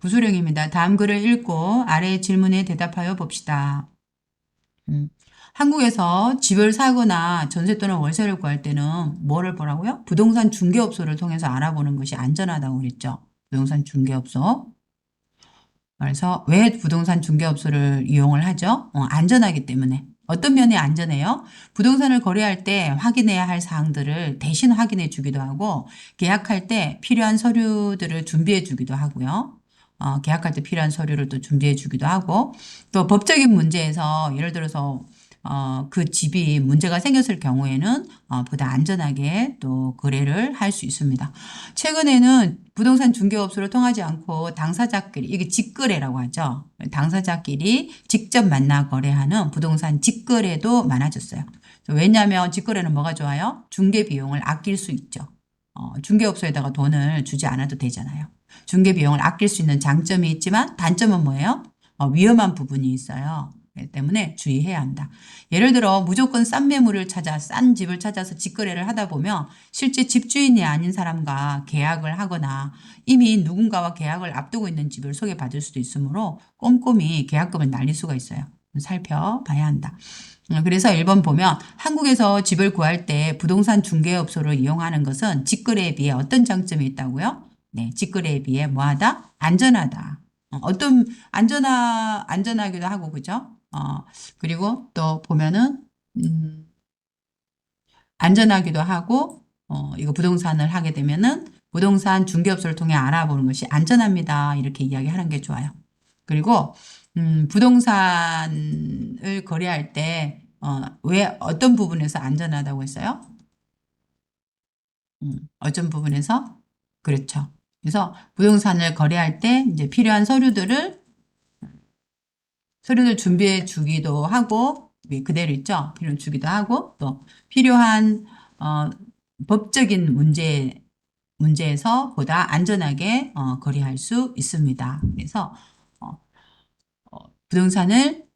구소령입니다. 다음 글을 읽고 아래 질문에 대답하여 봅시다. 한국에서 집을 사거나 전세 또는 월세를 구할 때는 뭐를 보라고요? 부동산 중개업소를 통해서 알아보는 것이 안전하다고 그랬죠. 부동산 중개업소. 그래서 왜 부동산 중개업소를 이용을 하죠? 안전하기 때문에. 어떤 면이 안전해요? 부동산을 거래할 때 확인해야 할 사항들을 대신 확인해 주기도 하고 계약할 때 필요한 서류들을 준비해 주기도 하고요. 계약할 때 필요한 서류를 또 준비해 주기도 하고 또 법적인 문제에서 예를 들어서 그 집이 문제가 생겼을 경우에는 보다 안전하게 또 거래를 할 수 있습니다. 최근에는 부동산 중개업소를 통하지 않고 당사자끼리 이게 직거래라고 하죠. 당사자끼리 직접 만나 거래하는 부동산 직거래도 많아졌어요. 왜냐하면 직거래는 뭐가 좋아요? 중개 비용을 아낄 수 있죠. 중개업소에다가 돈을 주지 않아도 되잖아요. 중개 비용을 아낄 수 있는 장점이 있지만 단점은 뭐예요? 위험한 부분이 있어요. 그렇기 때문에 주의해야 한다. 예를 들어 무조건 싼 매물을 찾아 싼 집을 찾아서 직거래를 하다 보면 실제 집주인이 아닌 사람과 계약을 하거나 이미 누군가와 계약을 앞두고 있는 집을 소개받을 수도 있으므로 꼼꼼히 계약금을 날릴 수가 있어요. 살펴봐야 한다. 그래서 1번 보면 한국에서 집을 구할 때 부동산 중개업소를 이용하는 것은 직거래에 비해 어떤 장점이 있다고요? 네, 직거래에 비해 뭐하다? 안전하다. 어떤 안전하기도 하고 그죠? 그리고 또 보면은 안전하기도 하고 이거 부동산을 하게 되면은 부동산 중개업소를 통해 알아보는 것이 안전합니다. 이렇게 이야기하는 게 좋아요. 그리고 부동산을 거래할 때 왜 어떤 부분에서 안전하다고 했어요? 어떤 부분에서? 그렇죠. 그래서 부동산을 거래할 때 이제 필요한 서류들 준비해 주기도 하고 그대로 있죠. 필요한 주기도 하고 또 필요한 어, 법적인 문제에서 보다 안전하게 거래할 수 있습니다. 그래서 어, 부동산을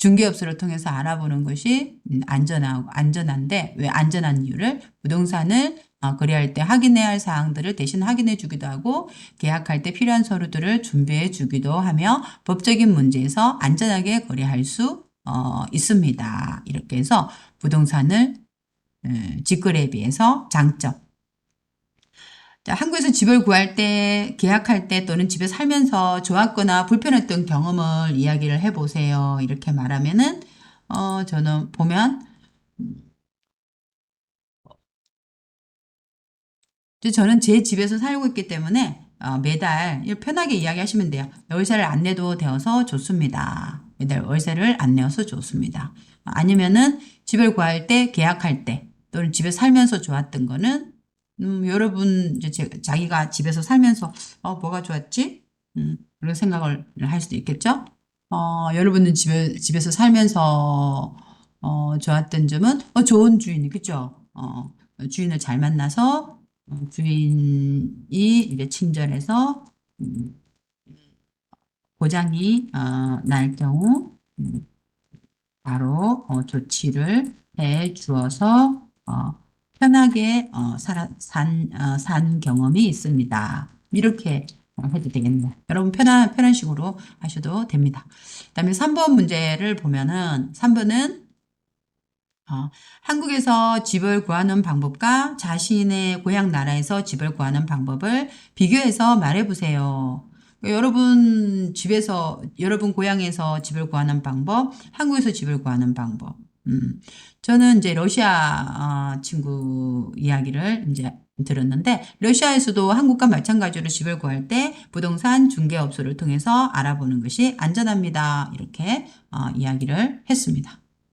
중개업소를 통해서 알아보는 것이 안전한데 왜 안전한 이유를 부동산을 거래할 때 확인해야 할 사항들을 대신 확인해 주기도 하고 계약할 때 필요한 서류들을 준비해 주기도 하며 법적인 문제에서 안전하게 거래할 수 있습니다. 이렇게 해서 부동산을 직거래에 비해서 장점. 자, 한국에서 집을 구할 때, 계약할 때 또는 집에 살면서 좋았거나 불편했던 경험을 이야기를 해보세요. 이렇게 말하면은, 저는 보면, 이제 저는 제 집에서 살고 있기 때문에 매달 편하게 이야기하시면 돼요. 월세를 안 내도 되어서 좋습니다. 매달 월세를 안 내어서 좋습니다. 아니면은 집을 구할 때, 계약할 때 또는 집에 살면서 좋았던 거는 여러분 이제 자기가 집에서 살면서 뭐가 좋았지? 그런 생각을 할 수도 있겠죠. 여러분은 집에서 살면서 좋았던 점은 좋은 주인이 그죠? 주인을 잘 만나서 주인이 이제 친절해서 음, 고장이 날 경우 바로 조치를 해 주어서 편하게 산 경험이 있습니다. 이렇게 해도 되겠네요. 여러분 편한 식으로 하셔도 됩니다. 그다음에 3번 문제를 보면은 3번은 한국에서 집을 구하는 방법과 자신의 고향 나라에서 집을 구하는 방법을 비교해서 말해보세요. 여러분 고향에서 집을 구하는 방법, 한국에서 집을 구하는 방법. 저는 이제 러시아 친구 이야기를 이제 들었는데, 러시아에서도 한국과 마찬가지로 집을 구할 때 부동산 중개업소를 통해서 알아보는 것이 안전합니다. 이렇게 이야기를 했습니다.